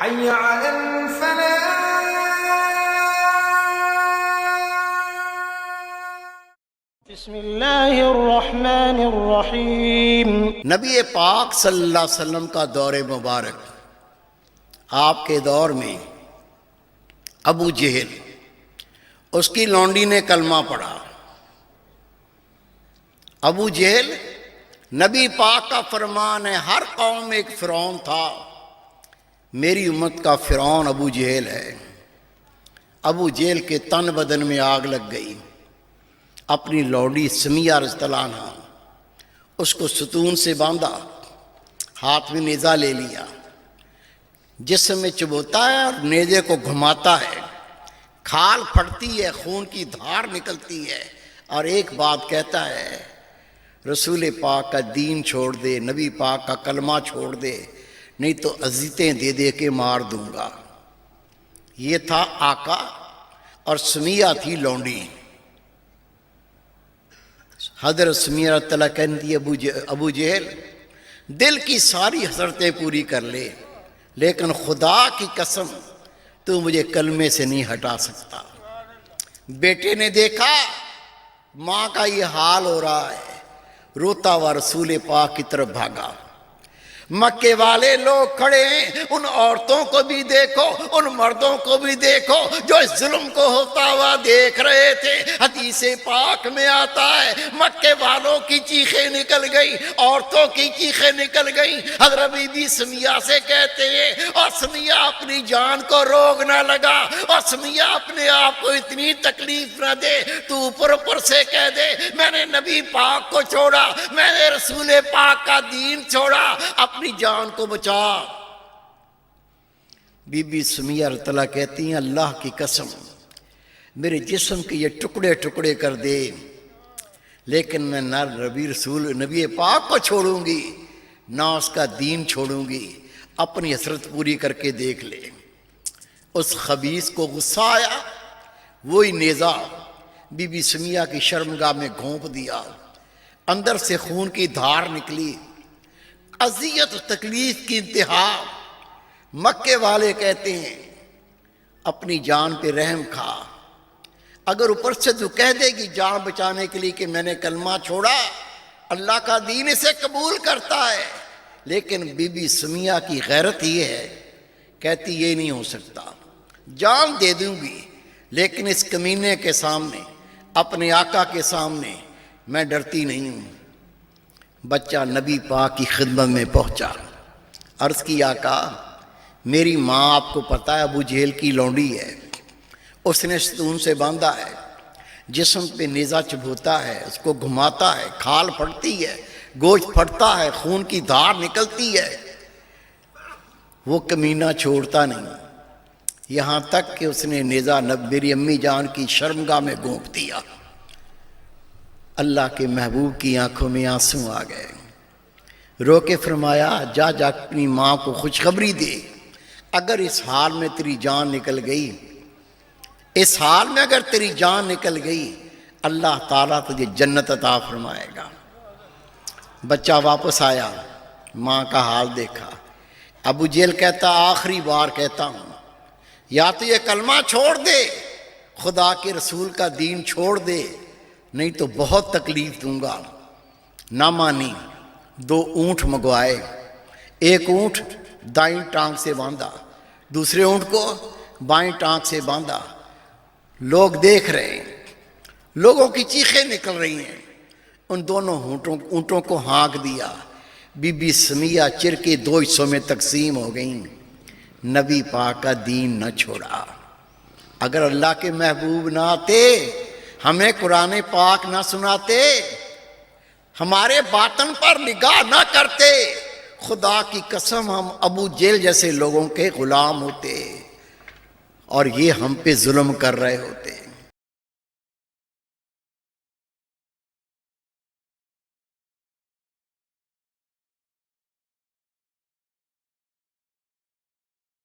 حي على الفلاح. بسم اللہ الرحمن الرحیم۔ نبی پاک صلی اللہ علیہ وسلم کا دور مبارک، آپ کے دور میں ابو جہل، اس کی لونڈی نے کلمہ پڑھا۔ ابو جہل، نبی پاک کا فرمان ہے، ہر قوم میں ایک فرعون تھا، میری امت کا فرعون ابو جہل ہے۔ ابو جہل کے تن بدن میں آگ لگ گئی۔ اپنی لونڈی سمیہ رضی اللہ عنہا، اس کو ستون سے باندھا، ہاتھ میں نیزہ لے لیا، جسم میں چبوتا ہے اور نیزے کو گھماتا ہے، کھال پھٹتی ہے، خون کی دھار نکلتی ہے، اور ایک بات کہتا ہے، رسول پاک کا دین چھوڑ دے، نبی پاک کا کلمہ چھوڑ دے، نہیں تو اذیتیں دے دے کے مار دوں گا۔ یہ تھا آقا اور سمیہ تھی لونڈی۔ حضرت سمیہ رضی اللہ کہتی ہے، ابو جہل دل کی ساری حسرتیں پوری کر لے، لیکن خدا کی قسم تو مجھے کلمے سے نہیں ہٹا سکتا۔ بیٹے نے دیکھا ماں کا یہ حال ہو رہا ہے، روتا ہوا رسول پاک کی طرف بھاگا۔ مکے والے لوگ کھڑے ہیں، ان عورتوں کو بھی دیکھو، ان مردوں کو بھی دیکھو جو اس ظلم کو ہوتا ہوا دیکھ رہے تھے۔ حدیث پاک میں آتا ہے، مکے والوں کی چیخیں نکل گئی، عورتوں کی چیخیں نکل گئی۔ حضرت بی بی سمیہ سے کہتے ہیں، اور سمیہ اپنی جان کو روک نہ لگا، اور سمیہ اپنے آپ کو اتنی تکلیف نہ دے، تو اوپر سے کہہ دے میں نے نبی پاک کو چھوڑا، میں نے رسول پاک کا دین چھوڑا، اپنی جان کو بچا۔ بی بی سمیہ رضی اللہ کہتی ہیں، اللہ کی قسم میرے جسم کے یہ ٹکڑے ٹکڑے کر دے، لیکن میں نہ نبی پاک کو چھوڑوں گی، نہ اس کا دین چھوڑوں گی۔ اپنی حسرت پوری کر کے دیکھ لے۔ اس خبیث کو غصہ آیا، وہی نیزہ بی بی سمیہ کی شرمگاہ میں گھونپ دیا، اندر سے خون کی دھار نکلی، اذیت و تکلیف کی انتہا۔ مکے والے کہتے ہیں، اپنی جان پہ رحم کھا، اگر اوپر سے تو کہہ دے گی جان بچانے کے لیے کہ میں نے کلمہ چھوڑا، اللہ کا دین اسے قبول کرتا ہے، لیکن بی بی سمیہ کی غیرت یہ ہے، کہتی یہ نہیں ہو سکتا، جان دے دوں گی، لیکن اس کمینے کے سامنے، اپنے آقا کے سامنے میں ڈرتی نہیں ہوں۔ بچہ نبی پاک کی خدمت میں پہنچا، عرض کی آقا میری ماں آپ کو پتہ ہے ابو جہل کی لونڈی ہے، اس نے ستون سے باندھا ہے، جسم پہ نیزہ چبھوتا ہے، اس کو گھماتا ہے، کھال پھٹتی ہے، گوشت پھٹتا ہے، خون کی دھار نکلتی ہے، وہ کمینہ چھوڑتا نہیں، یہاں تک کہ اس نے نیزہ میری امی جان کی شرمگاہ میں گھونپ دیا۔ اللہ کے محبوب کی آنکھوں میں آنسو آ گئے، رو کے فرمایا جا اپنی ماں کو خوشخبری دے، اگر اس حال میں تیری جان نکل گئی، اس حال میں اگر تیری جان نکل گئی، اللہ تعالیٰ تجھے جنت عطا فرمائے گا۔ بچہ واپس آیا، ماں کا حال دیکھا۔ ابو جہل کہتا آخری بار کہتا ہوں، یا تو یہ کلمہ چھوڑ دے، خدا کے رسول کا دین چھوڑ دے، نہیں تو بہت تکلیف دوں گا۔ نہ مانی، 2 اونٹ منگوائے، ایک اونٹ دائیں ٹانگ سے باندھا، دوسرے اونٹ کو بائیں ٹانگ سے باندھا۔ لوگ دیکھ رہے ہیں، لوگوں کی چیخیں نکل رہی ہیں، ان دونوں اونٹوں کو ہانک دیا۔ بی بی سمیہ چر کے 2 حصوں میں تقسیم ہو گئیں، نبی پاک کا دین نہ چھوڑا۔ اگر اللہ کے محبوب نہ آتے، ہمیں قرآن پاک نہ سناتے، ہمارے باطن پر نگاہ نہ کرتے، خدا کی قسم ہم ابو جہل جیسے لوگوں کے غلام ہوتے، اور یہ ہم پہ ظلم کر رہے ہوتے۔